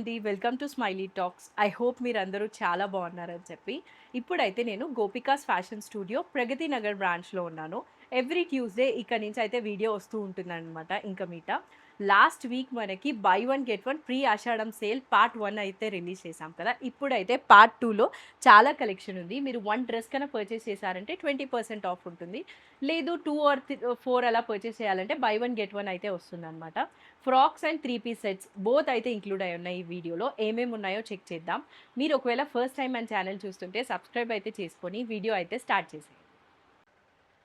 అండి. Welcome to smiley talks. I hope మీరందరూ చాలా బాగున్నారని చెప్పి. ఇప్పుడైతే నేను గోపికాస్ ఫ్యాషన్ స్టూడియో ప్రగతి నగర్ బ్రాంచ్‌లో ఉన్నాను. ఎవ్రీ ట్యూస్‌డే ఇక్కడి నుంచి అయితే వీడియో వస్తూ ఉంటుందనమాట ఇంక మీట. లాస్ట్ వీక్ మనకి buy one get one pre Ashadham sale part 1 అయితే రిలీజ్ చేశాం కదా! ఇప్పుడైతే పార్ట్ 2లో చాలా కలెక్షన్ ఉంది. మీరు 1 డ్రెస్ కన్నా పర్చేస్ చేశారంటే 20% ఆఫ్ ఉంటుంది. లేదు 2 ఆర్ 4 అలా పర్చేస్ చేయాలంటే బై వన్ గెట్ వన్ అయితే వస్తుందనమాట. Frocks and 3 piece sets both అయితే ఇంక్లూడ్ అయి ఉన్నాయి ఈ వీడియోలో. ఏమేమి ఉన్నాయో చెక్ చేద్దాం. మీరు ఒకవేళ ఫస్ట్ టైం మన ఛానల్ చూస్తుంటే సబ్స్క్రైబ్ అయితే చేసుకొని వీడియో అయితే స్టార్ట్ చేసేయండి.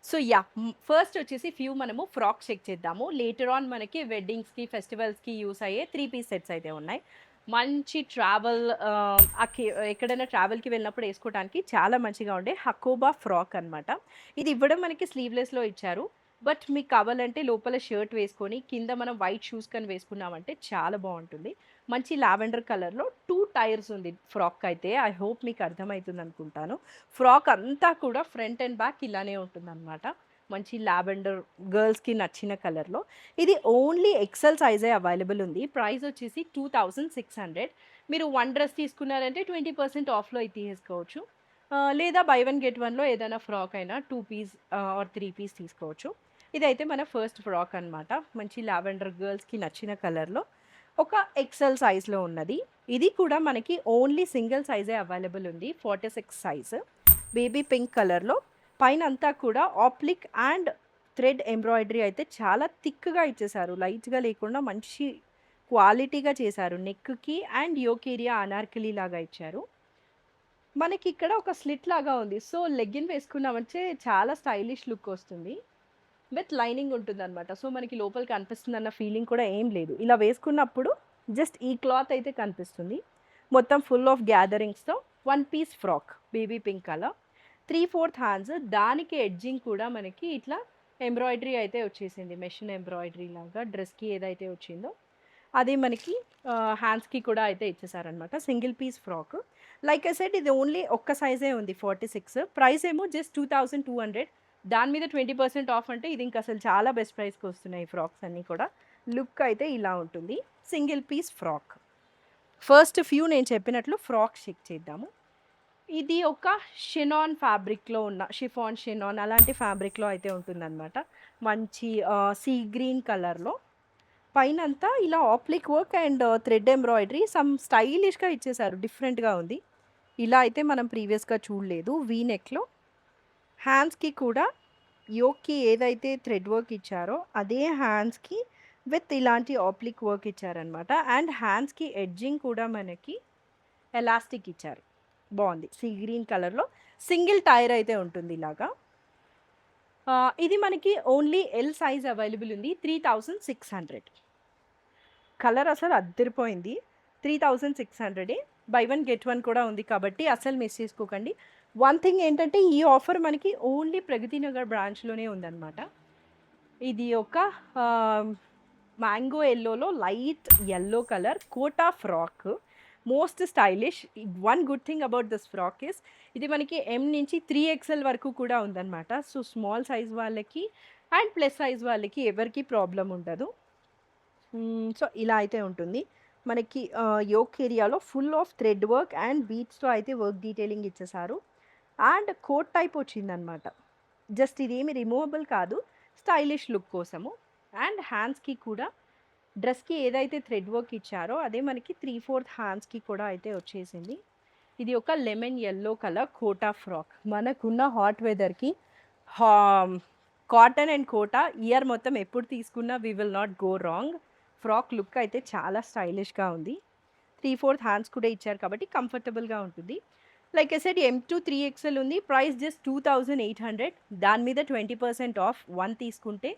సో ఫస్ట్ వచ్చేసి మనము ఫ్రాక్స్ చెక్ చేద్దాము. లేటర్ ఆన్ మనకి వెడ్డింగ్స్‌కి, ఫెస్టివల్స్‌కి యూస్ అయ్యే 3 పీస్ సెట్స్ అయితే ఉన్నాయి. మంచి ట్రావెల్ ఎక్కడైనా ట్రావెల్‌కి వెళ్ళినప్పుడు ఏసుకోవటానికి చాలా మంచిగా ఉండే హకోబా ఫ్రాక్ అనమాట. ఇది ఇవ్వడం మనకి స్లీవ్‌లెస్‌లో ఇచ్చారు. బట్ మీకు కావాలంటే లోపల షర్ట్ వేసుకొని, కింద మనం వైట్ షూస్ కానీ వేసుకున్నామంటే చాలా బావుంటుంది. మంచి లావెండర్ కలర్‌లో 2 టైర్స్ ఉంది ఫ్రాక్ అయితే. ఐ హోప్ మీకు అర్థమైతుందనుకుంటాను. ఫ్రాక్ అంతా కూడా ఫ్రంట్ అండ్ బ్యాక్ ఇలానే ఉంటుందన్నమాట. మంచి లావెండర్ గర్ల్స్‌కి నచ్చిన కలర్‌లో. ఇది ఓన్లీ ఎక్సెల్ సైజే అవైలబుల్ ఉంది. ప్రైస్ వచ్చేసి 2600. మీరు 1 డ్రెస్ తీసుకున్నారంటే 20% ఆఫ్‌లో ఇది తీసేసుకోవచ్చు. లేదా బై వన్ గెట్ వన్‌లో ఏదైనా ఫ్రాక్ అయినా 2 పీస్ ఆర్ 3 పీస్ తీసుకోవచ్చు. ఇదైతే మన ఫస్ట్ ఫ్రాక్ అనమాట. మంచి లావెండర్ గర్ల్స్‌కి నచ్చిన కలర్‌లో ఒక ఎక్సెల్ సైజ్‌లో ఉన్నది. ఇది కూడా మనకి ఓన్లీ సింగిల్ సైజే అవైలబుల్ ఉంది. 46 సైజ్. బేబీ పింక్ కలర్‌లో పైనంతా కూడా ఆప్లిక్ అండ్ థ్రెడ్ ఎంబ్రాయిడరీ అయితే చాలా థిక్‌గా ఇచ్చేశారు. లైట్‌గా లేకుండా మంచి క్వాలిటీగా చేశారు. నెక్‌కి అండ్ యోక్ ఏరియా అనార్కలి లాగా ఇచ్చారు. మనకిక్కడ ఒక స్లిట్ లాగా ఉంది. సో, లెగ్గిన్ వేసుకున్నామంటే చాలా స్టైలిష్ లుక్ వస్తుంది. విత్ లైనింగ్ ఉంటుందనమాట. సో, మనకి లోపల కనిపిస్తుందన్న ఫీలింగ్ కూడా ఏం లేదు. ఇలా వేసుకున్నప్పుడు జస్ట్ ఈ క్లాత్ అయితే కనిపిస్తుంది. మొత్తం ఫుల్ ఆఫ్ గ్యాదరింగ్స్‌తో 1 piece frock baby pink colour. 3/4 hands దానికి ఎడ్జింగ్ కూడా మనకి ఇట్లా ఎంబ్రాయిడరీ అయితే వచ్చేసింది. మెషిన్ ఎంబ్రాయిడరీ లాగా డ్రెస్‌కి ఏదైతే వచ్చిందో అది మనకి హ్యాండ్స్‌కి కూడా అయితే ఇచ్చేసారనమాట. Single piece frock. Like I said ఇది ఓన్లీ ఒక్క సైజే ఉంది 46. ప్రైస్ ఏమో జస్ట్ 2200. దాని మీద 20% ఆఫ్ అంటే ఇది ఇంక అసలు చాలా బెస్ట్ ప్రైస్‌కి వస్తున్నాయి ఈ ఫ్రాక్స్ అన్నీ కూడా. లుక్ అయితే ఇలా ఉంటుంది. Single piece frock. ఫస్ట్ నేను చెప్పినట్లు ఫ్రాక్ చెక్ చేద్దాము. ఇది ఒక షినాన్ ఫ్యాబ్రిక్‌లో ఉన్న షిఫాన్, షినాన్ అలాంటి ఫ్యాబ్రిక్‌లో అయితే ఉంటుందనమాట. మంచి సీ గ్రీన్ కలర్‌లో పైనంతా ఇలా ఆప్లిక్ work and thread embroidery some స్టైలిష్‌గా ఇచ్చేసారు. డిఫరెంట్‌గా ఉంది. ఇలా అయితే మనం ప్రీవియస్‌గా చూడలేదు. వీ నెక్‌లో హ్యాండ్స్‌కి కూడా యోక్‌కి ఏదైతే థ్రెడ్ వర్క్ ఇచ్చారో అదే హ్యాండ్స్‌కి విత్ ఇలాంటి ఆప్లిక్ వర్క్ ఇచ్చారనమాట. అండ్ హ్యాండ్స్‌కి ఎడ్జింగ్ కూడా మనకి ఎలాస్టిక్ ఇచ్చారు. బావుంది. సీ గ్రీన్ కలర్‌లో సింగిల్ టైర్ అయితే ఉంటుంది ఇలాగా. ఇది మనకి ఓన్లీ ఎల్ సైజ్ అవైలబుల్ ఉంది. 3600. కలర్ అసలు అద్దిరిపోయింది. 3600 బై వన్ గెట్ వన్ కూడా ఉంది కాబట్టి అస్సలు మిస్ చేసుకోకండి. వన్ థింగ్ ఏంటంటే ఈ ఆఫర్ మనకి ఓన్లీ ప్రగతి నగర్ బ్రాంచ్‌లోనే ఉందన్నమాట. ఇది ఒక మ్యాంగో యెల్లోలో light yellow colour Kota frock. Most stylish. One good thing about this frock is ఇది మనకి ఎం నుంచి 3XL వరకు కూడా ఉందన్నమాట. సో, స్మాల్ సైజ్ వాళ్ళకి అండ్ ప్లస్ సైజ్ వాళ్ళకి ఎవరికీ ప్రాబ్లమ్ ఉండదు. సో, ఇలా అయితే ఉంటుంది. మనకి యోక్ ఏరియాలో full of thread work and బీడ్స్‌తో అయితే వర్క్ డీటెయిలింగ్ ఇచ్చేసారు. అండ్ కోట్ టైప్ వచ్చిందనమాట. జస్ట్ ఇదేమి రిమూవబుల్ కాదు. స్టైలిష్ లుక్ కోసము. అండ్ హ్యాండ్స్‌కి కూడా డ్రెస్‌కి ఏదైతే థ్రెడ్ వర్క్ ఇచ్చారో అదే మనకి 3/4 హ్యాండ్స్‌కి కూడా అయితే వచ్చేసింది. ఇది ఒక lemon yellow colour Kota frock. మనకున్న హాట్ వెదర్‌కి హా కాటన్ అండ్ కోటా ఇయర్ మొత్తం ఎప్పుడు తీసుకున్నా we will not go wrong. Frock look అయితే చాలా స్టైలిష్‌గా ఉంది. 3/4 హ్యాండ్స్ కూడా ఇచ్చారు కాబట్టి కంఫర్టబుల్‌గా ఉంటుంది. Like I said M to 3XL ఉంది. Price just 2800. దాని మీద 20% ఆఫ్ 1 తీసుకుంటే,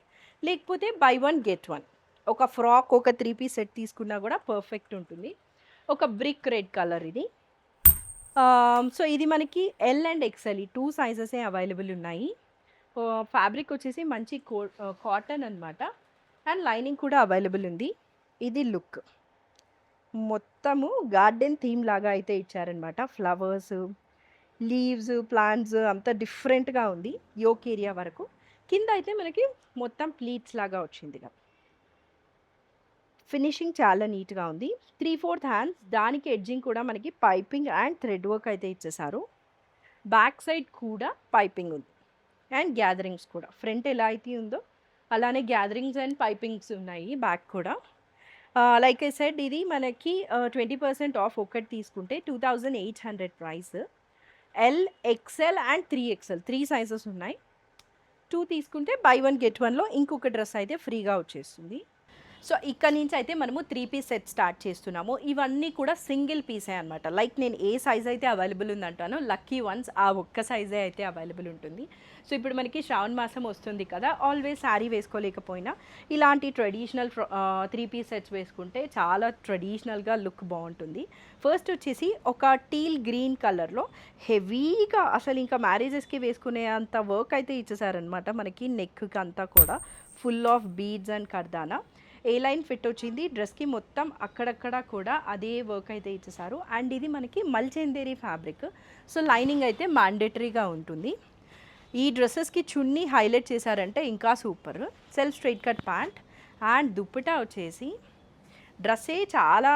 లేకపోతే బై వన్ గెట్ వన్. ఒక ఫ్రాక్, ఒక 3 పీస్ సెట్ తీసుకున్నా కూడా పర్ఫెక్ట్ ఉంటుంది. ఒక బ్రిక్ రెడ్ కలర్ ఇది. సో, ఇది మనకి ఎల్ అండ్ ఎక్స్ఎల్ ఈ 2 సైజెసే అవైలబుల్ ఉన్నాయి. ఫ్యాబ్రిక్ వచ్చేసి మంచి కాటన్ అనమాట. అండ్ లైనింగ్ కూడా అవైలబుల్ ఉంది. ఇది లుక్. మొత్తము గార్డెన్ థీమ్ లాగా అయితే ఇచ్చారనమాట. ఫ్లవర్స్, లీవ్స్, ప్లాంట్స్ అంతా డిఫరెంట్‌గా ఉంది. యోక్ ఏరియా వరకు. కింద అయితే మనకి మొత్తం ప్లీట్స్ లాగా వచ్చిందిగా. ఫినిషింగ్ చాలా నీట్‌గా ఉంది. 3/4 హ్యాండ్స్, దానికి ఎడ్జింగ్ కూడా మనకి పైపింగ్ అండ్ థ్రెడ్ వర్క్ అయితే ఇచ్చేసారు. బ్యాక్ సైడ్ కూడా పైపింగ్ ఉంది అండ్ గ్యాదరింగ్స్ కూడా. ఫ్రంట్ ఎలా అయితే ఉందో అలానే గ్యాదరింగ్స్ అండ్ పైపింగ్స్ ఉన్నాయి బ్యాక్ కూడా. లైక్ ఐ సెడ్ ఇది మనకి 20% ఆఫ్ ఒక్కటి తీసుకుంటే 2800 price. L, XL and 3XL 3 sizes ఉన్నాయి. 2 తీసుకుంటే బై 1 గెట్ 1లో ఇంకొక డ్రెస్ అయితే ఫ్రీగా వచ్చేస్తుంది. సో ఇక్కడ నుంచి అయితే మనము 3 పీస్ సెట్ స్టార్ట్ చేస్తున్నాము. ఇవన్నీ కూడా సింగిల్ పీసే అనమాట. లైక్ నేను ఏ సైజ్ అయితే అవైలబుల్ ఉందంటానో లక్కీ వన్స్ ఆ ఒక్క సైజే అయితే అవైలబుల్ ఉంటుంది. సో ఇప్పుడు మనకి శ్రావణ మాసం వస్తుంది కదా, ఆల్వేస్ శారీ వేసుకోలేకపోయినా ఇలాంటి ట్రెడిషనల్ 3 పీస్ సెట్స్ వేసుకుంటే చాలా ట్రెడిషనల్గా లుక్ బాగుంటుంది. ఫస్ట్ వచ్చేసి ఒక టీల్ గ్రీన్ కలర్లో హెవీగా అసలు ఇంకా మ్యారేజెస్కి వేసుకునే అంత వర్క్ అయితే ఇచ్చేసారనమాట. మనకి నెక్కి అంతా కూడా ఫుల్ ఆఫ్ బీడ్స్ అండ్ కర్దానా. ఏ లైన్ ఫిట్ వచ్చింది డ్రెస్కి, మొత్తం అక్కడక్కడ కూడా అదే వర్క్ అయితే ఇచ్చేసారు. అండ్ ఇది మనకి మల్చెందేరి ఫ్యాబ్రిక్. సో లైనింగ్ అయితే మ్యాండేటరీగా ఉంటుంది. ఈ డ్రెస్సెస్కి చున్నీ హైలైట్ చేశారంటే ఇంకా super. Self straight cut pant and dupatta వచ్చేసి డ్రెస్సే చాలా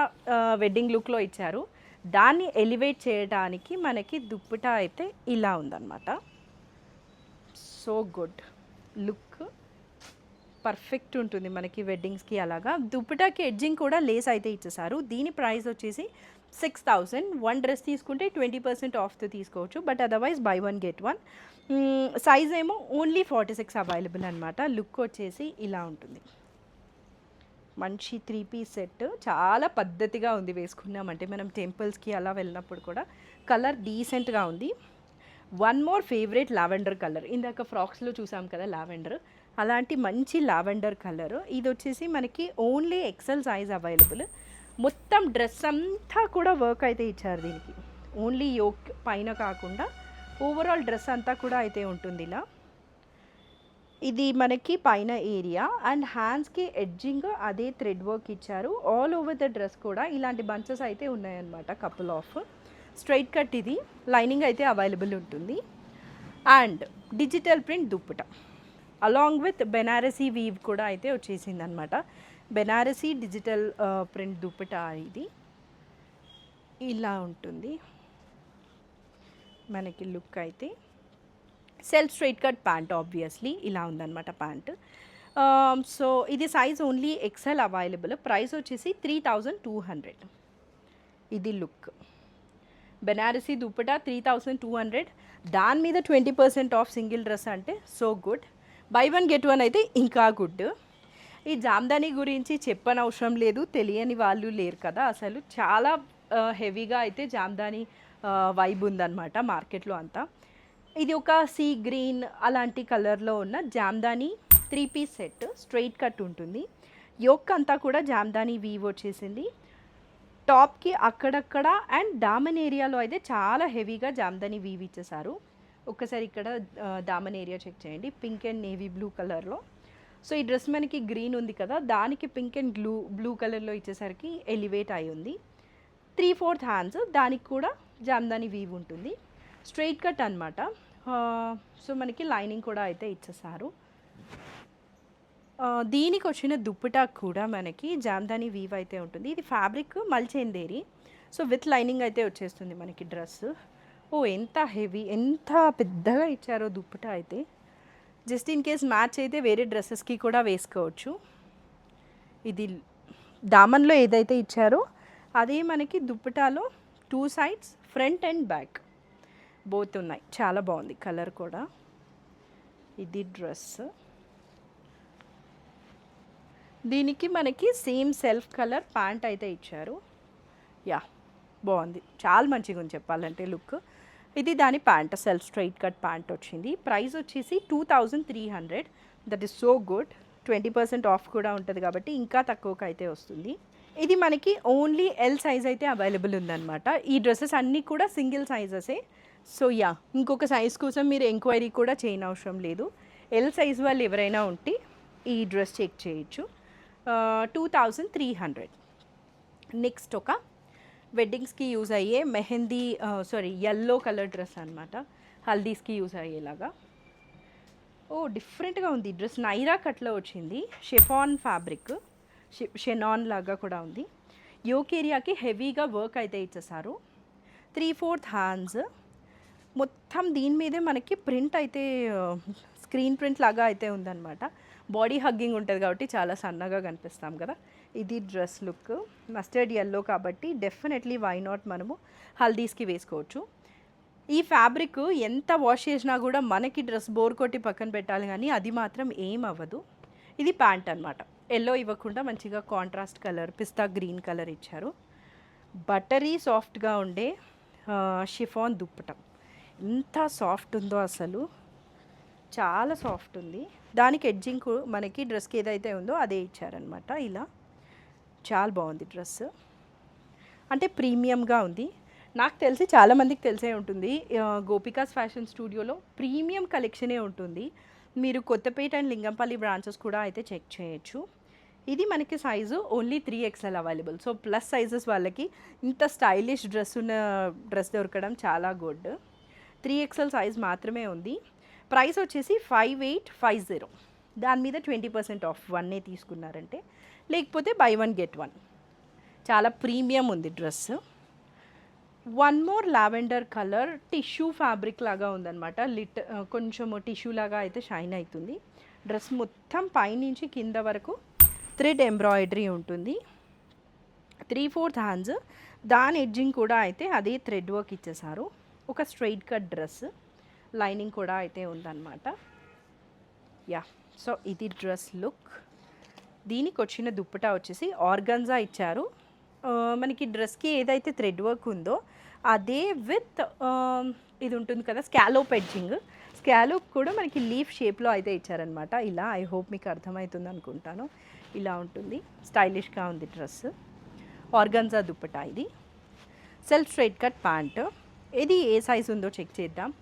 వెడ్డింగ్ లుక్లో ఇచ్చారు. దాన్ని ఎలివేట్ చేయడానికి మనకి దుప్పటా అయితే ఇలా ఉందన్నమాట. సో గుడ్ లుక్, పర్ఫెక్ట్ ఉంటుంది మనకి వెడ్డింగ్స్కి. అలాగా దుప్పటాకి ఎడ్జింగ్ కూడా లేస్ అయితే ఇచ్చేసారు. దీని ప్రైస్ వచ్చేసి 6000. 1 డ్రెస్ తీసుకుంటే 20% ఆఫ్తో తీసుకోవచ్చు, but otherwise by 1 get 1. Size ఏమో ఓన్లీ 46 అవైలబుల్ అనమాట. లుక్ వచ్చేసి ఇలా ఉంటుంది. మంచి 3 పీస్ సెట్, చాలా పద్ధతిగా ఉంది వేసుకున్నామంటే మనం టెంపుల్స్కి అలా వెళ్ళినప్పుడు కూడా. కలర్ డీసెంట్గా ఉంది. One more favourite lavender colour. ఇందాక ఫ్రాక్స్లో చూసాం కదా లావెండర్, అలాంటి మంచి లావెండర్ కలర్. ఇది వచ్చేసి మనకి ఓన్లీ ఎక్సెల్ సైజ్ అవైలబుల్. మొత్తం డ్రెస్ అంతా కూడా వర్క్ అయితే ఇచ్చారు దీనికి. ఓన్లీ యోక్ పైన కాకుండా ఓవరాల్ డ్రెస్ అంతా కూడా అయితే ఉంటుంది ఇలా. ఇది మనకి పైన ఏరియా అండ్ హ్యాండ్స్కి ఎడ్జింగ్ అదే థ్రెడ్ వర్క్ ఇచ్చారు. ఆల్ ఓవర్ ద డ్రెస్ కూడా ఇలాంటి బంచెస్ అయితే ఉన్నాయన్నమాట, కపుల్ ఆఫ్. స్ట్రైట్ కట్ ఇది, లైనింగ్ అయితే అవైలబుల్ ఉంటుంది. And digital print dupatta along with Banarasi weave కూడా అయితే వచ్చేసింది అనమాట. బెనారసీ డిజిటల్ ప్రింట్ దుప్పట ఇది ఇలా ఉంటుంది మనకి లుక్ అయితే. Self straight cut pant obviously ఇలా ఉందన్నమాట ప్యాంట్. సో ఇది size only XL available. Price వచ్చేసి 3200. ఇది లుక్. బెనారసీ దుప్పటా 3200, దాని మీద 20% ఆఫ్ సింగిల్ డ్రెస్ అంటే సో గుడ్. బై 1 గెట్ 1 అయితే ఇంకా గుడ్. ఈ జామ్దాని గురించి చెప్పనవసరం లేదు, తెలియని వాళ్ళు లేరు కదా అసలు. చాలా హెవీగా అయితే జామ్దాని వైబ్ ఉందన్నమాట మార్కెట్లో అంతా. ఇది ఒక సీ గ్రీన్ అలాంటి కలర్లో ఉన్న Jamdani 3 piece set, straight cut ఉంటుంది. యోక్ అంతా కూడా జామ్దాని వీవ్ వచ్చేసింది. టాప్కి అక్కడక్కడ అండ్ దామన్ ఏరియాలో అయితే చాలా హెవీగా జామ్దాని వీవ్ ఇచ్చేసారు. ఒక్కసారి ఇక్కడ దామన్ ఏరియా చెక్ చేయండి, పింక్ అండ్ నేవీ బ్లూ కలర్లో. సో ఈ డ్రెస్ మనకి గ్రీన్ ఉంది కదా, దానికి పింక్ అండ్ బ్లూ కలర్లో ఇచ్చేసరికి ఎలివేట్ అయి ఉంది. 3/4 హ్యాండ్స్, దానికి కూడా జామ్దాని వీవ్ ఉంటుంది. స్ట్రైట్ కట్ అనమాట. సో మనకి లైనింగ్ కూడా అయితే ఇచ్చేసారు. దీనికి వచ్చిన దుప్పటా కూడా మనకి జామ్దాని వీవ్ అయితే ఉంటుంది. ఇది ఫ్యాబ్రిక్ మల్చెందేరి. సో విత్ లైనింగ్ అయితే వచ్చేస్తుంది మనకి డ్రెస్. ఓ ఎంత హెవీ, ఎంత పెద్దగా ఇచ్చారో దుప్పటా అయితే. జస్ట్ ఇన్ కేస్ మ్యాచ్ అయితే వేరే డ్రెస్సెస్కి కూడా వేసుకోవచ్చు. ఇది దామన్లో ఏదైతే ఇచ్చారో అదే మనకి దుప్పటాలో 2 sides front and back both ఉన్నాయి. చాలా బాగుంది కలర్ కూడా. ఇది డ్రెస్. దీనికి మనకి సేమ్ సెల్ఫ్ కలర్ ప్యాంట్ అయితే ఇచ్చారు. యా బాగుంది, చాలా మంచిగా ఉంది చెప్పాలంటే లుక్. ఇది దాని pant, self straight cut pant వచ్చింది. ప్రైస్ వచ్చేసి 2300. That is so good. 20% off కూడా ఉంటుంది కాబట్టి ఇంకా తక్కువకి అయితే వస్తుంది. ఇది మనకి ఓన్లీ ఎల్ సైజ్ అయితే అవైలబుల్ ఉందన్నమాట. ఈ డ్రెస్సెస్ అన్నీ కూడా సింగిల్ సైజెసే. సో యా, ఇంకొక సైజ్ కోసం మీరు ఎంక్వైరీ కూడా చేయనవసరం లేదు. ఎల్ సైజ్ వాళ్ళు ఎవరైనా ఉంటే ఈ డ్రెస్ చెక్ చేయొచ్చు. 2300. నెక్స్ట్ ఒక వెడ్డింగ్స్కి యూజ్ అయ్యే మెహందీ ఎల్లో కలర్ డ్రెస్ అనమాట, హల్దీస్కి యూజ్ అయ్యేలాగా. ఓ డిఫరెంట్గా ఉంది డ్రెస్. నైరా కట్లో వచ్చింది, షిఫాన్ ఫ్యాబ్రిక్. షెనాన్ లాగా కూడా ఉంది. యోక్ ఏరియాకి హెవీగా వర్క్ అయితే ఇచ్చేసారు. 3/4 హ్యాండ్స్. మొత్తం దీని మీదే మనకి ప్రింట్ అయితే స్క్రీన్ ప్రింట్ లాగా అయితే ఉందన్నమాట. బాడీ హగ్గింగ్ ఉంటుంది కాబట్టి చాలా సన్నగా కనిపిస్తాం కదా. ఇది డ్రెస్ లుక్. మస్టర్డ్ ఎల్లో కాబట్టి డెఫినెట్లీ వై నాట్ మనము హల్దీస్కి వేసుకోవచ్చు. ఈ ఫ్యాబ్రిక్ ఎంత వాష్ చేసినా కూడా మనకి డ్రెస్ బోర్ కొట్టి పక్కన పెట్టాలి, కానీ అది మాత్రం ఏం అవ్వదు. ఇది ప్యాంట్ అనమాట. ఎల్లో ఇవ్వకుండా మంచిగా contrast colour pista green colour ఇచ్చారు. బటరీ సాఫ్ట్గా ఉండే షిఫాన్ దుప్పటం. ఎంత సాఫ్ట్ ఉందో అసలు, చాలా సాఫ్ట్ ఉంది. దానికి ఎడ్జింగ్ మనకి డ్రెస్కి ఏదైతే ఉందో అదే ఇచ్చారనమాట. ఇలా చాలా బాగుంది డ్రెస్. అంటే ప్రీమియంగా ఉంది. నాకు తెలిసి చాలామందికి తెలిసే ఉంటుంది, గోపికాస్ ఫ్యాషన్ స్టూడియోలో ప్రీమియం కలెక్షనే ఉంటుంది. మీరు కొత్తపేట అండ్ లింగంపల్లి బ్రాంచెస్ కూడా అయితే చెక్ చేయొచ్చు. ఇది మనకి size only 3XL available. So plus sizes వాళ్ళకి ఇంత స్టైలిష్ డ్రెస్ దొరకడం చాలా గుడ్. 3XL సైజ్ మాత్రమే ఉంది. ప్రైస్ వచ్చేసి 5850. దాని మీద 20% ఆఫ్ 1 తీసుకున్నారంటే, లేకపోతే బై 1 get 1. చాలా ప్రీమియం ఉంది dress. One more lavender colour tissue fabric లాగా ఉందన్నమాట. కొంచెం టిష్యూ లాగా అయితే షైన్ అవుతుంది. డ్రెస్ మొత్తం పైనుంచి కింద వరకు థ్రెడ్ ఎంబ్రాయిడరీ ఉంటుంది. 3/4 హ్యాండ్స్. దాని ఎడ్జింగ్ కూడా అయితే అదే థ్రెడ్ వర్క్ ఇచ్చేసారు. ఒక స్ట్రైట్ కట్ డ్రెస్, లైనింగ్ కూడా అయితే ఉందన్నమాట. యా, సో ఇది డ్రెస్ లుక్. దీనికి వచ్చిన దుప్పటా వచ్చేసి ఆర్గన్జా ఇచ్చారు. మనకి డ్రెస్కి ఏదైతే థ్రెడ్ వర్క్ ఉందో అదే విత్ ఇది ఉంటుంది కదా స్కాలోప్ ఎడ్జింగ్. స్కాలోప్ కూడా మనకి లీఫ్ షేప్లో అయితే ఇచ్చారనమాట. ఇలా ఐ హోప్ మీకు అర్థమవుతుంది అనుకుంటాను. ఇలా ఉంటుంది, స్టైలిష్గా ఉంది డ్రెస్. ఆర్గన్జా దుప్పటా ఇది. Self straight cut pant. ఇది ఏ సైజ్ ఉందో చెక్ చేద్దాం.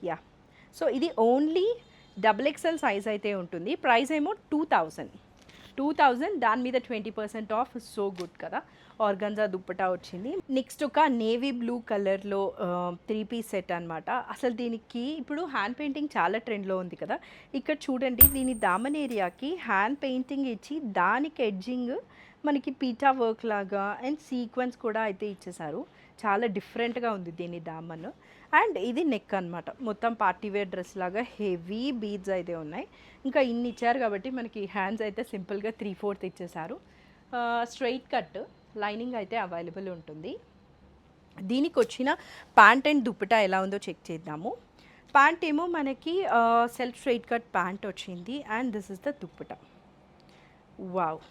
యా, సో ఇది ఓన్లీ XXL సైజ్ అయితే ఉంటుంది. ప్రైస్ ఏమో 2000. దాని మీద 20% ఆఫ్. సో గుడ్ కదా. ఆర్గన్జా దుప్పటా వచ్చింది. నెక్స్ట్ ఒక నేవీ బ్లూ కలర్లో 3 పీస్ సెట్ అనమాట. అసలు దీనికి ఇప్పుడు హ్యాండ్ పెయింటింగ్ చాలా ట్రెండ్లో ఉంది కదా. ఇక్కడ చూడండి, దీని దామన్ ఏరియాకి హ్యాండ్ పెయింటింగ్ ఇచ్చి దానికి ఎడ్జింగ్ మనకి పీటా వర్క్ లాగా అండ్ సీక్వెన్స్ కూడా అయితే ఇచ్చేసారు. చాలా డిఫరెంట్గా ఉంది దీని దామన్. అండ్ ఇది నెక్ అనమాట. మొత్తం పార్టీవేర్ డ్రెస్ లాగా హెవీ బీడ్స్ అయితే ఉన్నాయి. ఇంకా ఇన్ని ఇచ్చారు కాబట్టి మనకి హ్యాండ్స్ అయితే సింపుల్గా 3/4 ఇచ్చేసారు. స్ట్రైట్ కట్ లైనింగ్ అయితే అవైలబుల్ ఉంటుంది. దీనికి వచ్చిన ప్యాంట్ అండ్ దుప్పటా ఎలా ఉందో చెక్ చేద్దాము. ప్యాంట్ ఏమో మనకి సెల్ఫ్ స్ట్రైట్ కట్ ప్యాంట్ వచ్చింది and this is the dupatta. Wow,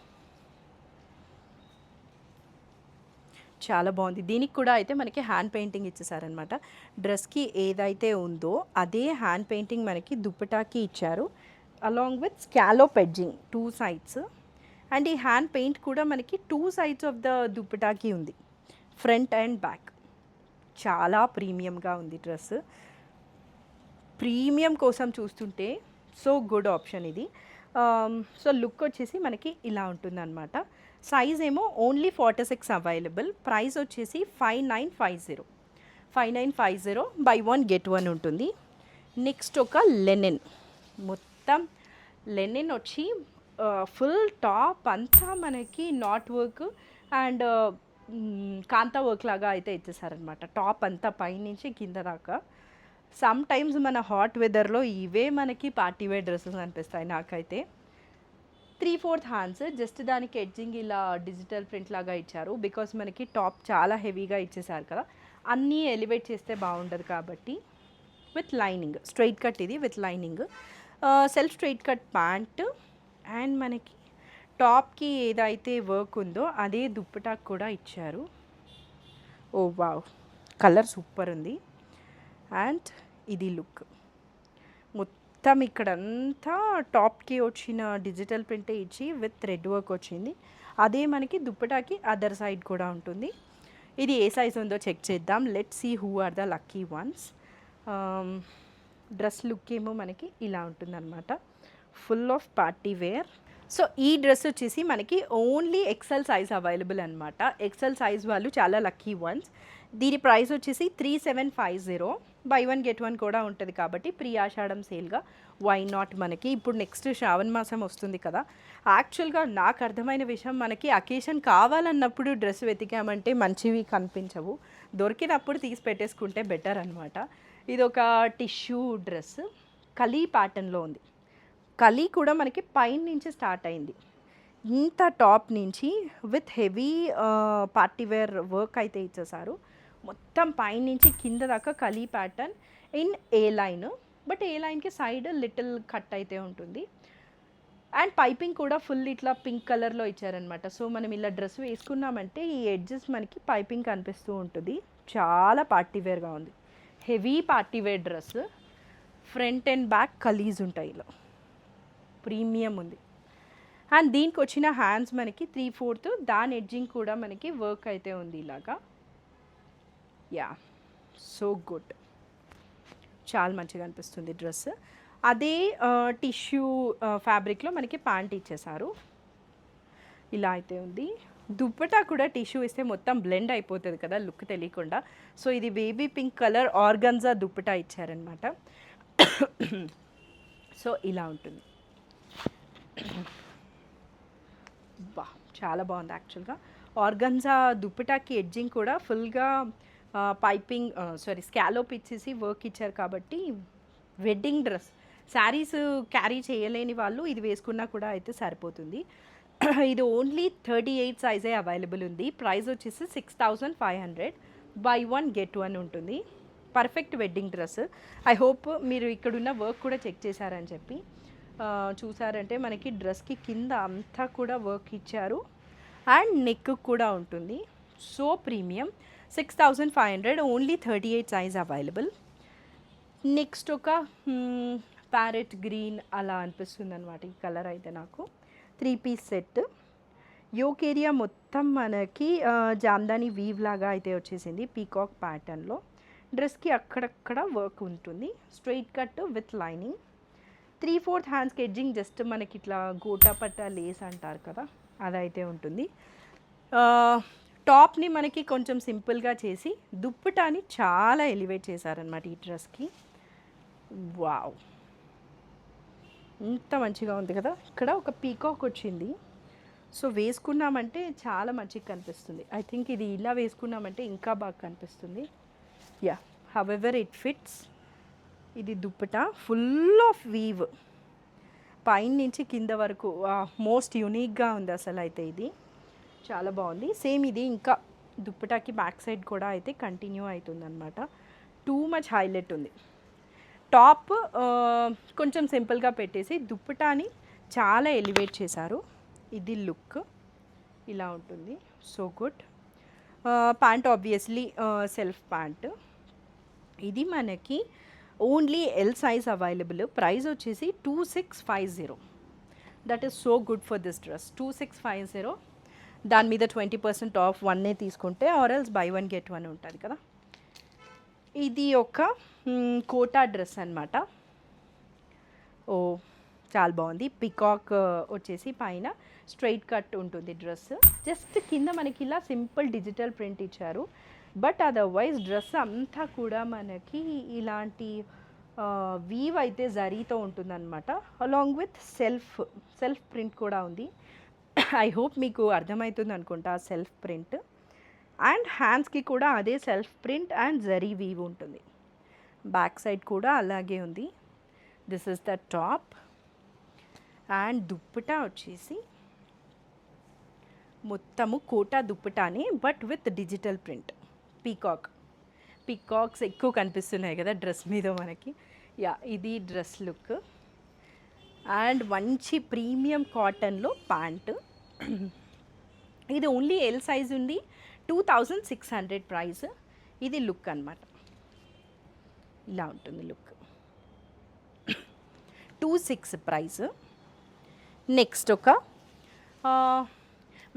చాలా బాగుంది. దీనికి కూడా అయితే మనకి హ్యాండ్ పెయింటింగ్ ఇచ్చేసారనమాట. డ్రెస్కి ఏదైతే ఉందో అదే హ్యాండ్ పెయింటింగ్ మనకి దుప్పటాకి ఇచ్చారు, along with scallop edging 2 sides. And ఈ హ్యాండ్ పెయింట్ కూడా మనకి 2 sides ఆఫ్ ద దుప్పటాకి ఉంది, ఫ్రంట్ అండ్ బ్యాక్. చాలా ప్రీమియంగా ఉంది డ్రెస్. ప్రీమియం కోసం చూస్తుంటే సో గుడ్ ఆప్షన్ ఇది. సో లుక్ వచ్చేసి మనకి ఇలా ఉంటుందన్నమాట. సైజ్ ఏమో ఓన్లీ 46 అవైలబుల్. ప్రైస్ వచ్చేసి 5950 బై 1 get 1 ఉంటుంది. నెక్స్ట్ ఒక లెనిన్. మొత్తం లెనిన్ వచ్చి ఫుల్ టాప్ అంతా మనకి knot work and kantha work లాగా అయితే ఇచ్చేసారనమాట. టాప్ అంతా పైనుంచి కింద దాకా. సమ్ టైమ్స్ మన హాట్ వెదర్లో ఇవే మనకి పార్టీవేర్ డ్రెస్సెస్ అనిపిస్తాయి నాకైతే. 3/4 హ్యాండ్స్. జస్ట్ దానికి ఎడ్జింగ్ ఇలా డిజిటల్ ప్రింట్ లాగా ఇచ్చారు. బికాస్ మనకి టాప్ చాలా హెవీగా ఇచ్చేసారు కదా, అన్నీ ఎలివేట్ చేస్తే బాగుండదు కాబట్టి. విత్ లైనింగ్, స్ట్రైట్ కట్ ఇది with lining. Self straight cut pant and మనకి టాప్కి ఏదైతే వర్క్ ఉందో అదే దుప్పటాకు కూడా ఇచ్చారు. ఓ వావ్, కలర్ సూపర్ ఉంది. అండ్ ఇది లుక్. మొత్తం ఇక్కడంతా టాప్కి వచ్చిన డిజిటల్ ప్రింటే ఇచ్చి విత్ థ్రెడ్ వర్క్ వచ్చింది. అదే మనకి దుప్పటాకి అదర్ సైడ్ కూడా ఉంటుంది. ఇది ఏ సైజ్ ఉందో చెక్ చేద్దాం. Let see who are the lucky ones. Dress look ఏమో మనకి ఇలా ఉంటుందన్నమాట, full of party wear. So ఈ డ్రెస్ వచ్చేసి మనకి ఓన్లీ XL సైజ్ అవైలబుల్ అనమాట. XL సైజ్ వాళ్ళు చాలా లక్కీ వన్స్. దీని ప్రైస్ వచ్చేసి 3750. బై 1 గెట్ 1 కూడా ఉంటుంది కాబట్టి ప్రీ ఆషాఢం సేల్గా వై నాట్ మనకి. ఇప్పుడు నెక్స్ట్ శ్రావణ మాసం వస్తుంది కదా, యాక్చువల్గా నాకు అర్థమైన విషయం, మనకి అకేషన్ కావాలన్నప్పుడు డ్రెస్ వెతికామంటే మంచివి కనిపించవు, దొరికినప్పుడు తీసి పెట్టేసుకుంటే బెటర్ అనమాట. ఇది ఒక టిష్యూ డ్రెస్, కలీ ప్యాటర్న్లో ఉంది. కలీ కూడా మనకి పైన నుంచి స్టార్ట్ అయింది, ఇంత టాప్ నుంచి విత్ హెవీ పార్టీవేర్ వర్క్ అయితే ఇచ్చేసారు. మొత్తం పైనుంచి కింద దాకా kali pattern in A line, but A లైన్కి సైడ్ లిటిల్ కట్ అయితే ఉంటుంది. అండ్ పైపింగ్ కూడా ఫుల్ ఇట్లా పింక్ కలర్లో ఇచ్చారనమాట. సో మనం ఇలా డ్రెస్ వేసుకున్నామంటే ఈ ఎడ్జెస్ మనకి పైపింగ్ కనిపిస్తూ ఉంటుంది. చాలా పార్టీవేర్గా ఉంది, heavy party wear dress. Front and back కలీజ్ ఉంటాయి, ఇలా ప్రీమియం ఉంది. అండ్ దీనికి వచ్చిన హ్యాండ్స్ మనకి 3/4, దాని ఎడ్జింగ్ కూడా మనకి వర్క్ అయితే ఉంది ఇలాగా. యా, సో గుడ్, చాలా మంచిగా అనిపిస్తుంది డ్రెస్. అదే టిష్యూ ఫ్యాబ్రిక్లో మనకి ప్యాంట్ ఇచ్చేసారు, ఇలా అయితే ఉంది. దుప్పటా కూడా టిష్యూ ఇస్తే మొత్తం బ్లెండ్ అయిపోతుంది కదా లుక్ తెలియకుండా. సో ఇది baby pink colour organza dupatta ఇచ్చారనమాట. సో ఇలా ఉంటుంది. బా, చాలా బాగుంది యాక్చువల్గా. ఆర్గన్జా దుప్పటాకి ఎడ్జింగ్ కూడా ఫుల్గా పైపింగ్ స్కాలోప్ ఇచ్చేసి వర్క్ ఇచ్చారు కాబట్టి వెడ్డింగ్ డ్రెస్, శారీస్ క్యారీ చేయలేని వాళ్ళు ఇది వేసుకున్నా కూడా అయితే సరిపోతుంది. ఇది ఓన్లీ 38 సైజే అవైలబుల్ ఉంది. ప్రైస్ వచ్చేసి 6500, బై 1 గెట్ 1 ఉంటుంది. Perfect wedding dress. I hope మీరు ఇక్కడున్న వర్క్ కూడా చెక్ చేశారని చెప్పి. చూసారంటే మనకి డ్రెస్కి కింద అంతా కూడా వర్క్ ఇచ్చారు అండ్ నెక్ కూడా ఉంటుంది. So premium. 6500, only 38 size available. Next ఒక ప్యారెట్ గ్రీన్ అలా అనిపిస్తుంది అనమాట ఈ కలర్ అయితే నాకు. 3 పీస్ సెట్. యోక్ ఏరియా మొత్తం మనకి జామ్దాని వీవ్ లాగా అయితే వచ్చేసింది పీకాక్ ప్యాటర్న్లో. డ్రెస్కి అక్కడక్కడ వర్క్ ఉంటుంది, స్ట్రైట్ కట్ విత్ లైనింగ్. 3/4 హ్యాండ్స్కి ఎడ్జింగ్ జస్ట్ మనకి ఇట్లా గోటా పట్టా లేస్ అంటారు కదా, అదైతే ఉంటుంది. టాప్ని మనకి కొంచెం సింపుల్గా చేసి దుప్పటాని చాలా ఎలివేట్ చేశారనమాట ఈ డ్రెస్కి. వావ్, ఇంత మంచిగా ఉంది కదా. ఇక్కడ ఒక పీకాక్ వచ్చింది, సో వేసుకున్నామంటే చాలా మంచిగా కనిపిస్తుంది. ఐ థింక్ ఇది ఇలా వేసుకున్నామంటే ఇంకా బాగా కనిపిస్తుంది. Yeah, however it fits. ఇది దుప్పటా ఫుల్ ఆఫ్ వీవ్, పైన నుంచి కింద వరకు మోస్ట్ యూనిక్గా ఉంది అసలు అయితే. ఇది చాలా బాగుంది. సేమ్ ఇది ఇంకా దుప్పటాకి బ్యాక్ సైడ్ కూడా అయితే కంటిన్యూ అవుతుంది అనమాట. టూ మచ్ హైలైట్ ఉంది. టాప్ కొంచెం సింపుల్గా పెట్టేసి దుప్పటాని చాలా ఎలివేట్ చేశారు. ఇది లుక్ ఇలా ఉంటుంది, so good. Pant obviously self pant. ఇది మనకి only L size available. Price వచ్చేసి 2650. That is so good for this dress. 2650. దాని మీద 20% ఆఫ్ 1 తీసుకుంటే ఆర్ ఎల్స్ బై 1 గెట్ 1 ఉంటుంది కదా. ఇది ఒక కోటా డ్రెస్ అనమాట. ఓ, చాలా బాగుంది. పికాక్ వచ్చేసి పైన స్ట్రైట్ కట్ ఉంటుంది డ్రెస్. జస్ట్ కింద మనకి ఇలా సింపుల్ డిజిటల్ ప్రింట్ ఇచ్చారు, బట్ అదర్వైజ్ డ్రెస్ అంతా కూడా మనకి ఇలాంటి వీవ్ అయితే జరీతో ఉంటుందన్నమాట. అలాంగ్ విత్ సెల్ఫ్ ప్రింట్ కూడా ఉంది. ఐ హోప్ మీకు అర్థమవుతుంది అనుకుంటా సెల్ఫ్ ప్రింట్. అండ్ హ్యాండ్స్కి కూడా అదే self print and zari weave ఉంటుంది. బ్యాక్ సైడ్ కూడా అలాగే ఉంది. This is the top. And dupatta వచ్చేసి మొత్తము కోటా దుప్పటానే, but with digital print. Peacocks ఎక్కువ కనిపిస్తున్నాయి కదా డ్రెస్ మీద మనకి. యా, ఇది డ్రెస్ లుక్. అండ్ మంచి ప్రీమియం కాటన్లో ప్యాంటు. ఇది ఓన్లీ ఎల్ సైజ్ ఉంది. 2600 ప్రైస్. ఇది లుక్ అనమాట, ఇలా ఉంటుంది లుక్. 26 ప్రైస్. నెక్స్ట్ ఒక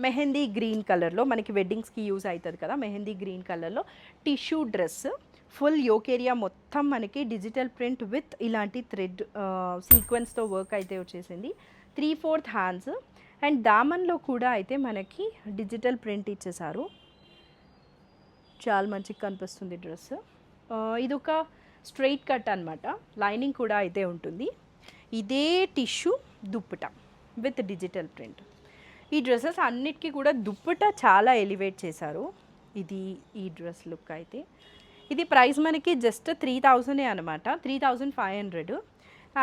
మెహందీ గ్రీన్ కలర్లో, మనకి వెడ్డింగ్స్కి యూజ్ అవుతుంది కదా, మెహందీ గ్రీన్ కలర్లో tissue dress. Full yoke area మొత్తం మనకి డిజిటల్ ప్రింట్ విత్ ఇలాంటి థ్రెడ్ సీక్వెన్స్తో వర్క్ అయితే వచ్చేసింది. 3/4 హ్యాండ్స్. అండ్ దామన్లో కూడా అయితే మనకి డిజిటల్ ప్రింట్ ఇచ్చేసారు. చాలా మంచిగా కనిపిస్తుంది డ్రెస్. ఇది ఒక స్ట్రెయిట్ కట్ అనమాట, లైనింగ్ కూడా అయితే ఉంటుంది. ఇదే tissue dupatta with digital print. ఈ డ్రెస్సెస్ అన్నిటికీ కూడా దుప్పట చాలా ఎలివేట్ చేశారు. ఇది ఈ డ్రెస్ లుక్ అయితే. ఇది ప్రైస్ మనకి జస్ట్ 3000 అనమాట, 3500.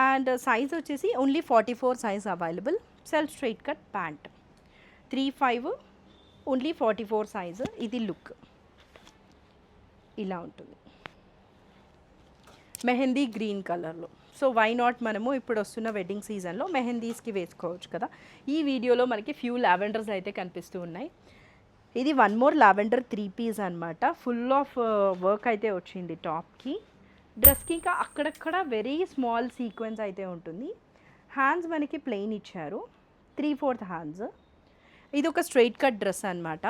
అండ్ సైజ్ వచ్చేసి only 44 size available. Self straight cut pant 35, only 44 size. ఇది లుక్ ఇలా ఉంటుంది, మెహందీ గ్రీన్ కలర్లో. సో వై నాట్, మనము ఇప్పుడు వస్తున్న వెడ్డింగ్ సీజన్లో మెహందీస్కి వేసుకోవచ్చు కదా. ఈ వీడియోలో మనకి ఫ్యూ లావెండర్స్ అయితే కనిపిస్తూ ఉన్నాయి. ఇది వన్ మోర్ లావెండర్ 3 పీస్ అనమాట. ఫుల్ ఆఫ్ వర్క్ అయితే వచ్చింది టాప్కి, డ్రెస్కి. ఇంకా అక్కడక్కడ వెరీ స్మాల్ సీక్వెన్స్ అయితే ఉంటుంది. హ్యాండ్స్ మనకి ప్లెయిన్ ఇచ్చారు, 3/4 హ్యాండ్స్. ఇది ఒక స్ట్రైట్ కట్ డ్రెస్ అనమాట.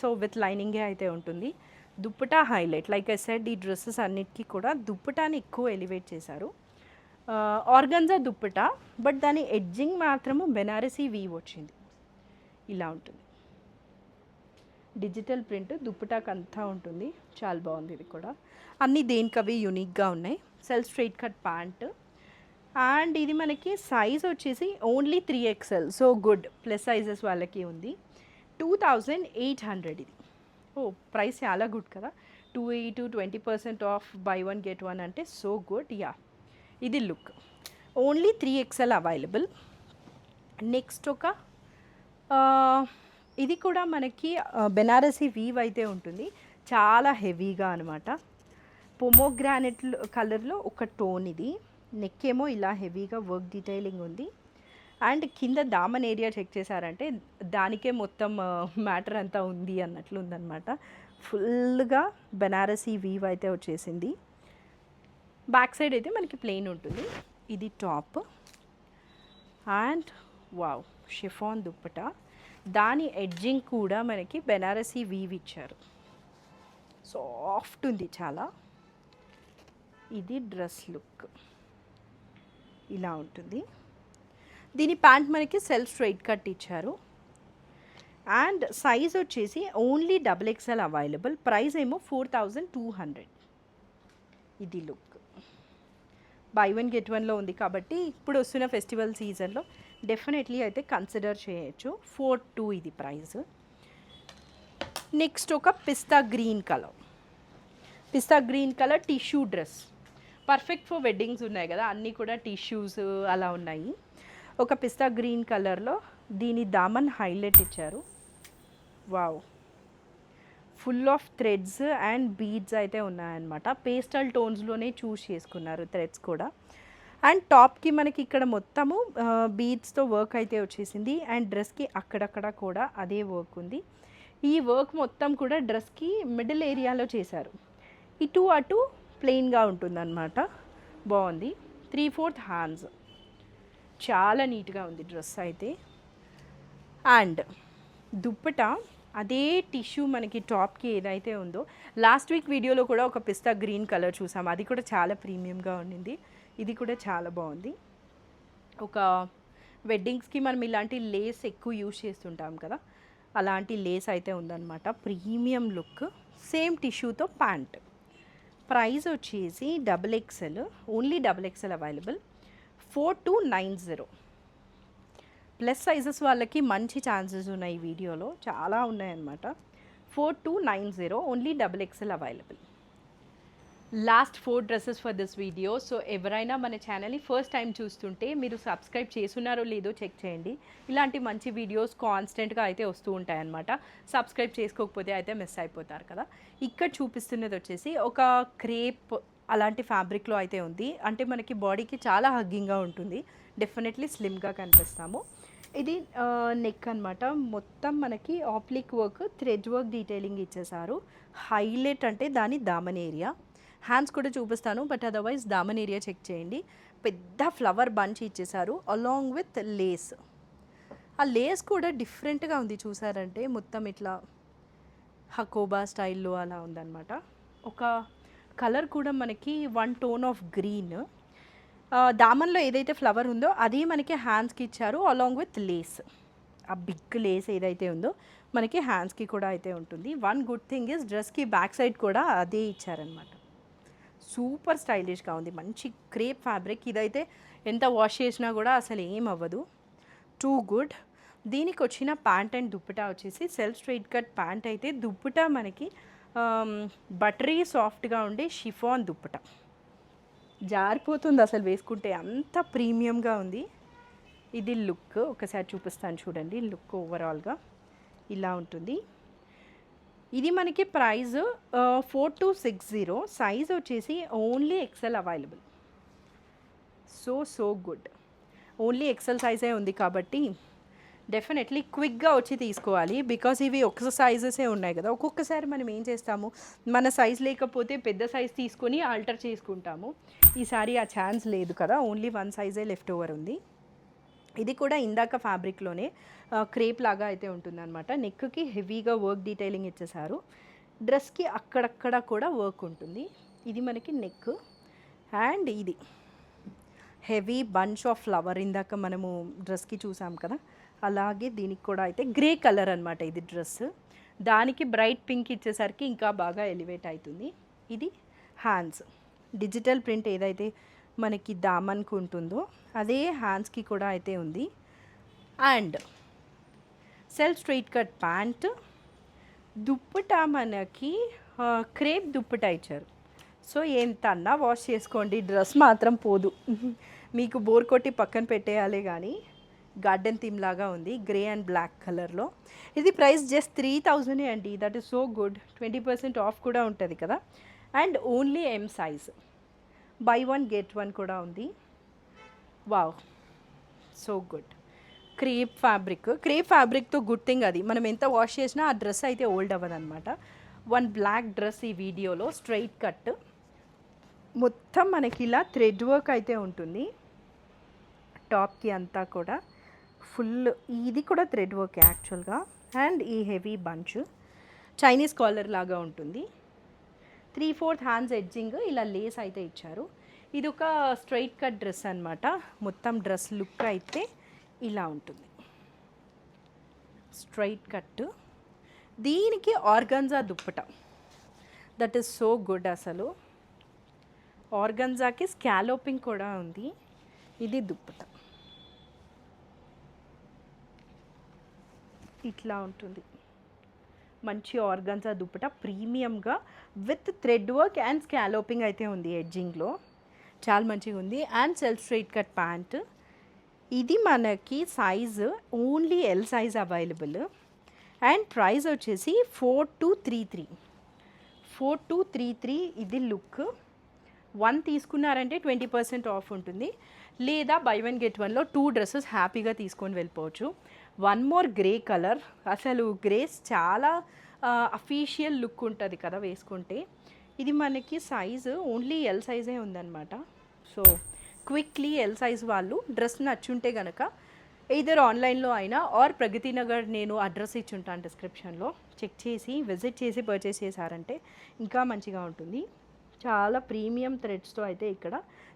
సో విత్ లైనింగే అయితే ఉంటుంది. Dupatta highlight, like I said ఈ డ్రెస్సెస్ అన్నిటికీ కూడా దుప్పటాని ఎక్కువ ఎలివేట్ చేశారు. ఆర్గన్జా దుప్పటా, బట్ దాని ఎడ్జింగ్ మాత్రము బెనారసీ వీవ్ వచ్చింది. ఇలా ఉంటుంది, డిజిటల్ ప్రింట్ దుప్పటాకి అంతా ఉంటుంది. చాలా బాగుంది. ఇది కూడా అన్నీ దేనికవి యూనిక్గా ఉన్నాయి. Self straight cut pant. And ఇది మనకి సైజ్ వచ్చేసి only 3XL. So good, plus sizes వాళ్ళకి ఉంది. 2800 ఇది. ఓ ప్రైస్ చాలా గుడ్ కదా, 20% ఆఫ్ బై 1 get 1 అంటే సో గుడ్. యా, ఇది look. Only 3XL available. Next ఒక ఇది కూడా మనకి బెనారసీ వీవ్ అయితే ఉంటుంది, చాలా హెవీగా అనమాట. పొమోగ్రానెట్ కలర్లో ఒక టోన్ ఇది. నెక్ ఏమో ఇలా హెవీగా వర్క్ డీటెయిలింగ్ ఉంది. అండ్ కింద దామన్ ఏరియా చెక్ చేశారంటే దానికే మొత్తం మ్యాటర్ అంతా ఉంది అన్నట్లు ఉందన్నమాట. ఫుల్గా బెనారసీ వీవ్ అయితే వచ్చేసింది. బ్యాక్ సైడ్ అయితే మనకి ప్లెయిన్ ఉంటుంది. ఇది top. And wow, chiffon dupatta. దాని ఎడ్జింగ్ కూడా మనకి బెనారసీ వీవ్ ఇచ్చారు, సాఫ్ట్ ఉంది చాలా. ఇది డ్రెస్ లుక్ ఇలా ఉంటుంది. దీని ప్యాంట్ మనకి సెల్ఫ్ స్ట్రైట్ కట్ ఇచ్చారు. అండ్ సైజ్ వచ్చేసి ఓన్లీ XXL అవైలబుల్. ప్రైస్ ఏమో 4200. ఇది లుక్. బై 1 get 1లో ఉంది కాబట్టి ఇప్పుడు వస్తున్న ఫెస్టివల్ సీజన్లో డెఫినెట్లీ అయితే కన్సిడర్ చేయొచ్చు. 42 ఇది ప్రైస్. నెక్స్ట్ ఒక pista green colour. Pista green colour tissue dress, perfect for weddings ఉన్నాయి కదా, అన్నీ కూడా టిష్యూస్ అలా ఉన్నాయి. ఒక పిస్తా గ్రీన్ కలర్లో దీని దామన్ హైలైట్ ఇచ్చారు. Wow, full of threads and beads అయితే ఉన్నాయన్నమాట. పేస్టల్ టోన్స్లోనే చూస్ చేసుకున్నారు థ్రెడ్స్ కూడా. అండ్ టాప్కి మనకి ఇక్కడ మొత్తము బీడ్స్తో వర్క్ అయితే వచ్చేసింది. అండ్ డ్రెస్కి అక్కడక్కడ కూడా అదే వర్క్ ఉంది. ఈ వర్క్ మొత్తం కూడా డ్రెస్కి మిడిల్ ఏరియాలో చేశారు. ఇటు అటు ప్లెయిన్గా ఉంటుందన్నమాట. బాగుంది. 3/4 హ్యాండ్స్, చాలా నీట్గా ఉంది డ్రెస్ అయితే. అండ్ దుప్పట అదే టిష్యూ మనకి టాప్కి ఏదైతే ఉందో, లాస్ట్ వీక్ వీడియోలో కూడా ఒక పిస్తా గ్రీన్ కలర్ చూసాం, అది కూడా చాలా ప్రీమియంగా ఉండింది. ఇది కూడా చాలా బాగుంది. ఒక వెడ్డింగ్స్కి మనం ఇలాంటి లేస్ ఎక్కువ యూజ్ చేస్తుంటాం కదా, అలాంటి లేస్ అయితే ఉందన్నమాట. Premium look. సేమ్ టిష్యూతో ప్యాంట్. ప్రైస్ వచ్చేసి XXL, only XXL available. 4290. Plus sizes వాళ్ళకి మంచి ఛాన్సెస్ ఉన్నాయి ఈ వీడియోలో, చాలా ఉన్నాయన్నమాట. 4290, only XXL available. Last 4 dresses for this video. So ఎవరైనా మన ఛానల్ని ఫస్ట్ టైం చూస్తుంటే మీరు సబ్స్క్రైబ్ చేసున్నారో లేదో చెక్ చేయండి. ఇలాంటి మంచి వీడియోస్ కాన్స్టెంట్గా అయితే వస్తూ ఉంటాయన్నమాట. సబ్స్క్రైబ్ చేసుకోకపోతే అయితే మిస్ అయిపోతారు కదా. ఇక్కడ చూపిస్తున్నది వచ్చేసి ఒక క్రేప్ అలాంటి ఫ్యాబ్రిక్లో అయితే ఉంది. అంటే మనకి బాడీకి చాలా హగ్గింగ్గా ఉంటుంది, డెఫినెట్లీ స్లిమ్గా కనిపిస్తాము. ఇది నెక్ అనమాట. మొత్తం మనకి ఆప్లిక్ వర్క్, థ్రెడ్ వర్క్ డీటెయిలింగ్ ఇచ్చేసారు. హైలైట్ అంటే దాని దామన్ ఏరియా. హ్యాండ్స్ కూడా చూపిస్తాను, but otherwise Daman area check చేయండి. పెద్ద ఫ్లవర్ బంచ్ ఇచ్చేసారు అలాంగ్ విత్ లేస్. ఆ లేస్ కూడా డిఫరెంట్గా ఉంది చూసారంటే, మొత్తం ఇట్లా హకోబా స్టైల్లో అలా ఉందన్నమాట. ఒక కలర్ కూడా మనకి 1 టోన్ ఆఫ్ గ్రీన్. దామన్లో ఏదైతే ఫ్లవర్ ఉందో అది మనకి హ్యాండ్స్కి ఇచ్చారు అలాంగ్ విత్ లేస్. ఆ బిగ్ లేస్ ఏదైతే ఉందో మనకి హ్యాండ్స్కి కూడా అయితే ఉంటుంది. వన్ గుడ్ థింగ్ ఇస్ డ్రెస్కి బ్యాక్ సైడ్ కూడా అదే ఇచ్చారనమాట. సూపర్ స్టైలిష్గా ఉంది. మంచి క్రేప్ ఫ్యాబ్రిక్. ఇదైతే ఎంత వాష్ చేసినా కూడా అసలు ఏం అవ్వదు. Too good. దీనికి వచ్చిన ప్యాంట్ అండ్ దుప్పటా వచ్చేసి సెల్ఫ్ స్ట్రైట్ కట్ ప్యాంట్ అయితే దుప్పటా మనకి బటరీ సాఫ్ట్గా ఉండే షిఫాన్ దుప్పటా. జారిపోతుంది అసలు వేసుకుంటే, అంత ప్రీమియంగా ఉంది. ఇది లుక్ ఒకసారి చూపిస్తాను చూడండి. లుక్ ఓవరాల్గా ఇలా ఉంటుంది. ఇది మనకి ప్రైస్ 4260. సైజ్ వచ్చేసి only XL available. So good. Only XL సైజే ఉంది కాబట్టి డెఫినెట్లీ క్విక్గా వచ్చి తీసుకోవాలి. బికాస్ ఇవి ఒక్క సైజెసే ఉన్నాయి కదా. ఒక్కొక్కసారి మనం ఏం చేస్తాము, మన సైజ్ లేకపోతే పెద్ద సైజ్ తీసుకొని ఆల్టర్ చేసుకుంటాము. ఈసారి ఆ ఛాన్స్ లేదు కదా, ఓన్లీ వన్ సైజే లెఫ్ట్ ఓవర్ ఉంది. ఇది కూడా ఇందాక ఫ్యాబ్రిక్లోనే క్రేప్ లాగా అయితే ఉంటుందన్నమాట. నెక్కి హెవీగా వర్క్ డీటెయిలింగ్ ఇచ్చేసారు. డ్రెస్కి అక్కడక్కడ కూడా వర్క్ ఉంటుంది. ఇది మనకి నెక్. అండ్ ఇది హెవీ బంచ్ ఆఫ్ ఫ్లవర్ ఇందాక మనము డ్రెస్కి చూసాం కదా, అలాగే దీనికి కూడా అయితే గ్రే కలర్ అనమాట ఇది డ్రెస్. దానికి బ్రైట్ పింక్ ఇచ్చేసరికి ఇంకా బాగా ఎలివేట్ అవుతుంది. ఇది హ్యాండ్స్ డిజిటల్ ప్రింట్ ఏదైతే మనకి దామన్కి ఉంటుందో అదే హ్యాండ్స్కి కూడా అయితే ఉంది. And self straight cut pant, dupatta మనకి క్రేప్ దుప్పటా ఇచ్చారు. సో ఎంతన్నా వాష్ చేసుకోండి, డ్రెస్ మాత్రం పోదు. మీకు బోర్ కొట్టి పక్కన పెట్టేయాలి. కానీ గార్డెన్ థీమ్ లాగా ఉంది, గ్రే అండ్ బ్లాక్ కలర్లో. ఇది ప్రైస్ జస్ట్ 3000 అండి. That is so good. 20% off కూడా ఉంటుంది కదా. And only M size. Buy one get one కూడా ఉంది. Wow, so good. క్రేప్ ఫ్యాబ్రిక్తో గుడ్ థింగ్ అది మనం ఎంత వాష్ చేసినా ఆ డ్రెస్ అయితే ఓల్డ్ అవ్వదు అనమాట. వన్ బ్లాక్ డ్రెస్ ఈ వీడియోలో స్ట్రైట్ కట్, మొత్తం మనకి ఇలా థ్రెడ్ వర్క్ అయితే ఉంటుంది. టాప్కి అంతా కూడా ఫుల్ ఇది కూడా థ్రెడ్ వర్క్ యాక్చువల్గా. అండ్ ఈ హెవీ బంచ్ చైనీస్ కాలర్ లాగా ఉంటుంది. 3/4 హ్యాండ్స్ ఎడ్జింగ్ ఇలా లేస్ అయితే ఇచ్చారు. ఇది ఒక స్ట్రైట్ కట్ డ్రెస్ అనమాట. మొత్తం డ్రెస్ లుక్ అయితే ఇలా ఉంటుంది, స్ట్రైట్ కట్. దీనికి organza dupatta, that is so good. అసలు ఆర్గన్జాకి స్కాలోపింగ్ కూడా ఉంది. ఇది దుప్పటా ఇట్లా ఉంటుంది. మంచి ఆర్గన్జా దుప్పటా ప్రీమియంగా with thread work and scalloping అయితే ఉంది ఎడ్జింగ్లో. చాలా మంచిగా ఉంది. And self straight cut pant. ఇది మనకి size only L size available. And price వచ్చేసి 4233. ఇది లుక్. 1 తీసుకున్నారంటే 20% ఆఫ్ ఉంటుంది. లేదా బై వన్ గెట్ వన్లో 2 డ్రెస్సెస్ హ్యాపీగా తీసుకొని వెళ్ళిపోవచ్చు. One more grey colour. అసలు గ్రేస్ చాలా అఫీషియల్ లుక్ ఉంటుంది కదా వేసుకుంటే. ఇది మనకి సైజు ఓన్లీ ఎల్ సైజే ఉందన్నమాట. సో క్విక్లీ ఎల్ సైజ్ వాళ్ళు డ్రెస్ నచ్చుంటే కనుక ఎయిదర్ ఆన్లైన్లో అయినా ఆర్ ప్రగతి నగర్ నేను అడ్రస్ ఇచ్చుంటాను డిస్క్రిప్షన్లో, చెక్ చేసి విజిట్ చేసి పర్చేస్ చేశారంటే ఇంకా మంచిగా ఉంటుంది. చాలా ప్రీమియం థ్రెడ్స్తో అయితే ఇక్కడ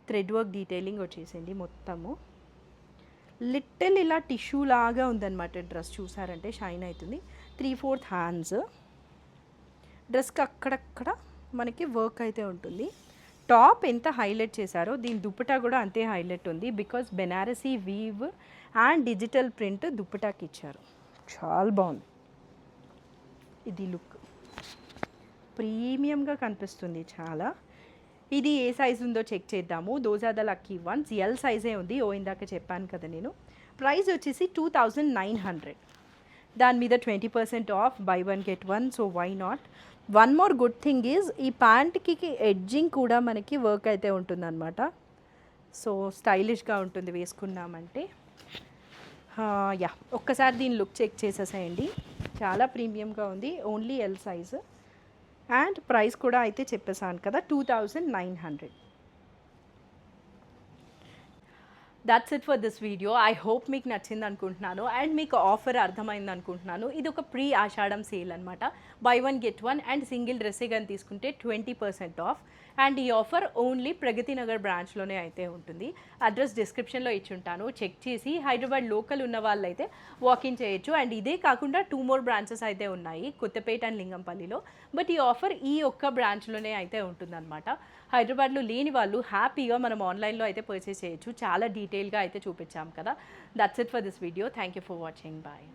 థ్రెడ్ వర్క్ డీటెయిలింగ్ వచ్చేసింది మొత్తము. లిటిల్ ఇలా టిష్యూ లాగా ఉందన్నమాట డ్రెస్. చూసారంటే షైన్ అవుతుంది. 3/4 హ్యాండ్స్. డ్రెస్కి అక్కడక్కడ మనకి వర్క్ అయితే ఉంటుంది. టాప్ ఎంత హైలైట్ చేశారో దీని దుప్పటా కూడా అంతే హైలైట్ ఉంది. Because Banarasi weave and digital print దుప్పటాకి ఇచ్చారు. చాలా బాగుంది. ఇది లుక్ ప్రీమియంగా కనిపిస్తుంది చాలా. ఇది ఏ సైజ్ ఉందో చెక్ చేద్దాము. Those are the lucky ones. L సైజే ఉంది. ఇందాక చెప్పాను కదా నేను. ప్రైస్ వచ్చేసి 2900. దాని మీద 20% off, buy one get one. So why not. One more good thing is ఈ ప్యాంట్కి ఎడ్జింగ్ కూడా మనకి వర్క్ అయితే ఉంటుందన్నమాట. సో స్టైలిష్గా ఉంటుంది వేసుకున్నామంటే. యా, ఒక్కసారి దీని లుక్ చెక్ చేసేసేయండి. చాలా ప్రీమియంగా ఉంది. Only L size. And price కూడా అయితే చెప్పేసాను కదా, 2900. That's it for this video. I hope మీకు నచ్చింది అనుకుంటున్నాను అండ్ మీకు ఆఫర్ అర్థమైంది అనుకుంటున్నాను. ఇది ఒక ప్రీ ఆషాఢం సేల్ అనమాట. Buy one get one and single డ్రెస్సే కానీ తీసుకుంటే 20% ఆఫ్. అండ్ ఈ ఆఫర్ ఓన్లీ ప్రగతి నగర్ బ్రాంచ్లోనే అయితే ఉంటుంది. అడ్రస్ డిస్క్రిప్షన్లో ఇచ్చుంటాను, చెక్ చేసి హైదరాబాద్ లోకల్ ఉన్న వాళ్ళైతే వాకింగ్ చేయొచ్చు. అండ్ ఇదే కాకుండా 2 మోర్ బ్రాంచెస్ అయితే ఉన్నాయి, కొత్తపేట అండ్ లింగంపల్లిలో. బట్ ఈ ఆఫర్ ఈ ఒక్క బ్రాంచ్లోనే అయితే ఉంటుందన్నమాట. హైదరాబాద్లో లేని వాళ్ళు హ్యాపీగా మనం ఆన్లైన్లో అయితే పర్చేస్ చేయొచ్చు. చాలా డీటెయిల్గా అయితే చూపించాం కదా. That's it for this video. Thank you for watching. Bye.